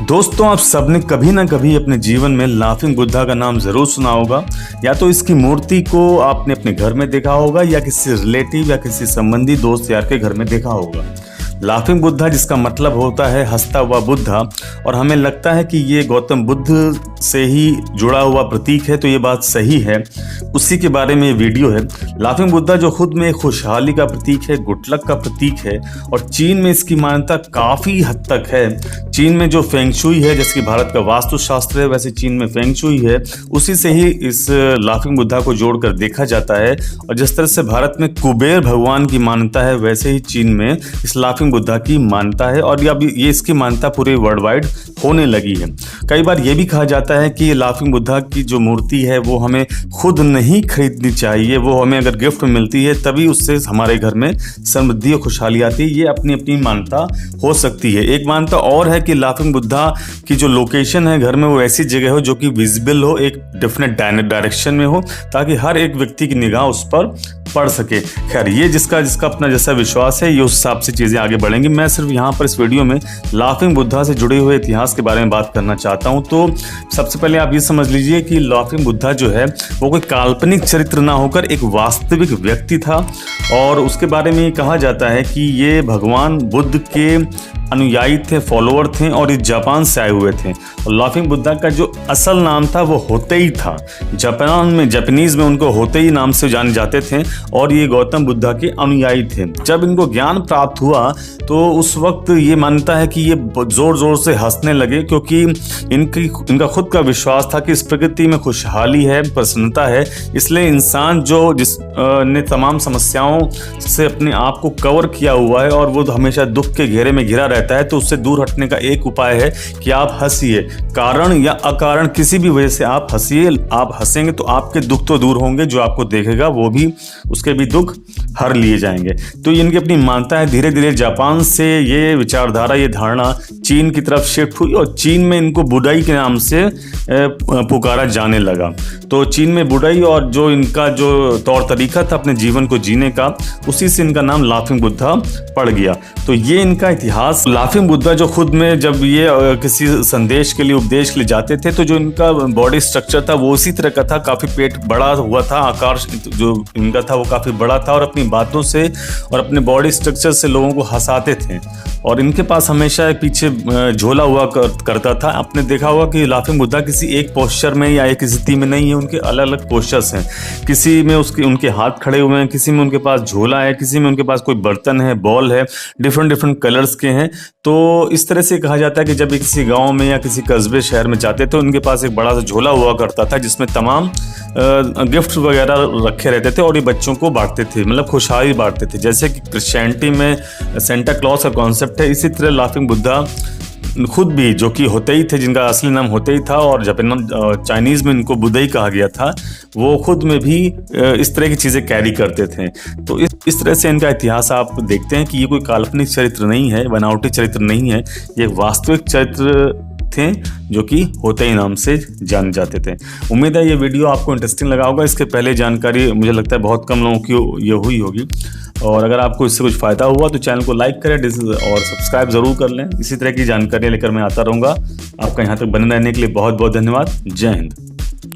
दोस्तों, आप सबने कभी ना कभी अपने जीवन में लाफिंग बुद्धा का नाम जरूर सुना होगा। या तो इसकी मूर्ति को आपने अपने घर में देखा होगा या किसी रिलेटिव या किसी संबंधी दोस्त यार के घर में देखा होगा। लाफिंग बुद्धा जिसका मतलब होता है हंसता हुआ बुद्धा, और हमें लगता है कि ये गौतम बुद्ध से ही जुड़ा हुआ प्रतीक है, तो ये बात सही है। उसी के बारे में ये वीडियो है। लाफिंग बुद्धा जो खुद में खुशहाली का प्रतीक है, गुड लक का प्रतीक है, और चीन में इसकी मान्यता काफ़ी हद तक है। चीन में जो फेंग शुई है, जैसे कि भारत का वास्तुशास्त्र है, वैसे चीन में फेंग शुई है, उसी से ही इस लाफिंग बुद्धा को जोड़कर देखा जाता है। और जिस तरह से भारत में कुबेर भगवान की मान्यता है, वैसे ही चीन में इस लाफिंग बुद्धा की मान्यता है, और अब ये इसकी मान्यता पूरे वर्ल्ड वाइड होने लगी है। कई बार ये भी कहा जाता है कि लाफिंग बुद्धा की जो मूर्ति है वो हमें खुद नहीं खरीदनी चाहिए, वो हमें अगर गिफ्ट में मिलती है तभी उससे हमारे घर में समृद्धि और खुशहाली आती है। ये अपनी अपनी मान्यता हो सकती है। एक मान्यता और है कि लाफिंग बुद्धा की जो लोकेशन है घर में, वो ऐसी जगह हो जो कि विजिबल हो, एक डिफरेंट डायरेक्शन में हो, ताकि हर एक व्यक्ति की निगाह उस पर पढ़ सके। खैर, ये जिसका अपना जैसा विश्वास है, ये उस हिसाब से चीज़ें आगे बढ़ेंगी। मैं सिर्फ यहाँ पर इस वीडियो में लाफिंग बुद्धा से जुड़े हुए इतिहास के बारे में बात करना चाहता हूँ। तो सबसे पहले आप ये समझ लीजिए कि लाफिंग बुद्धा जो है वो कोई काल्पनिक चरित्र ना होकर एक वास्तविक व्यक्ति था, और उसके बारे में ये कहा जाता है कि ये भगवान बुद्ध के अनुयायी थे, फॉलोअर थे, और ये जापान से आए हुए थे। और लाफिंग बुद्धा का जो असल नाम था वो होतेई था। जापानीज में उनको होतेई नाम से जाने जाते थे, और ये गौतम बुद्धा के अनुयायी थे। जब इनको ज्ञान प्राप्त हुआ तो उस वक्त ये मानता है कि ये जोर जोर से हंसने लगे, क्योंकि इनका खुद का विश्वास था कि इस प्रकृति में खुशहाली है, प्रसन्नता है। इसलिए इंसान ने तमाम समस्याओं से अपने आप को कवर किया हुआ है और वो हमेशा दुख के घेरे में घिरा रहता है, तो उससे दूर हटने का एक उपाय है कि आप हंसिए। कारण या अकारण किसी भी वजह से आप हंसिए। आप हंसेंगे तो आपके दुख तो दूर होंगे, जो आपको देखेगा वो भी, उसके भी दुख हर लिए जाएंगे। तो इनकी अपनी मान्यता है। धीरे धीरे जापान से ये विचारधारा, ये धारणा चीन की तरफ शिफ्ट हुई, और चीन में इनको बुडाई के नाम से पुकारा जाने लगा। तो चीन में बुडाई और जो इनका जो तौर तरीका था अपने जीवन को जीने का, उसी से इनका नाम लाफिंग बुद्धा पड़ गया। तो ये इनका इतिहास। लाफिंग बुद्धा जो खुद में जब ये किसी संदेश के लिए, उपदेश के लिए जाते थे, तो जो इनका बॉडी स्ट्रक्चर था वो उसी तरह का था। काफ़ी पेट बड़ा हुआ था, आकार जो इनका था वो काफ़ी बड़ा था, और अपनी बातों से और अपने बॉडी स्ट्रक्चर से लोगों को हंसाते थे। और इनके पास हमेशा एक पीछे झोला हुआ करता था। आपने देखा होगा कि लाफिंग बुद्धा किसी एक पोस्चर में या एक स्थिति में नहीं है, उनके अलग अलग पोस्चर्स हैं। किसी में उनके हाथ खड़े हुए हैं, किसी में उनके पास झोला है, किसी में उनके पास कोई बर्तन है, बॉल है, डिफरेंट कलर्स के हैं। तो इस तरह से कहा जाता है कि जब किसी गांव में या किसी कस्बे शहर में जाते थे, उनके पास एक बड़ा सा झोला हुआ करता था जिसमें तमाम गिफ्ट वगैरह रखे रहते थे, और ये बच्चों को बांटते थे, मतलब खुशहाली बांटते थे। जैसे कि क्रिश्चियनिटी में सेंटा क्लॉज का कॉन्सेप्ट है, इसी तरह लाफिंग बुद्धा खुद भी, जो कि होतेई थे, जिनका असली नाम होतेई था और चाइनीज में इनको बुद्धई कहा गया था, वो खुद में भी इस तरह की चीज़ें कैरी करते थे। तो इस तरह से इनका इतिहास आप देखते हैं कि ये कोई काल्पनिक चरित्र नहीं है, बनावटी चरित्र नहीं है, ये वास्तविक चरित्र थे जो कि होतेई नाम से जाने जाते थे। उम्मीद है ये वीडियो आपको इंटरेस्टिंग लगा होगा। इसके पहले जानकारी मुझे लगता है बहुत कम लोगों की ये हुई होगी, और अगर आपको इससे कुछ फ़ायदा हुआ तो चैनल को लाइक करें और सब्सक्राइब ज़रूर कर लें। इसी तरह की जानकारी लेकर मैं आता रहूँगा। आपका यहाँ तक बने रहने के लिए बहुत बहुत धन्यवाद। जय हिंद।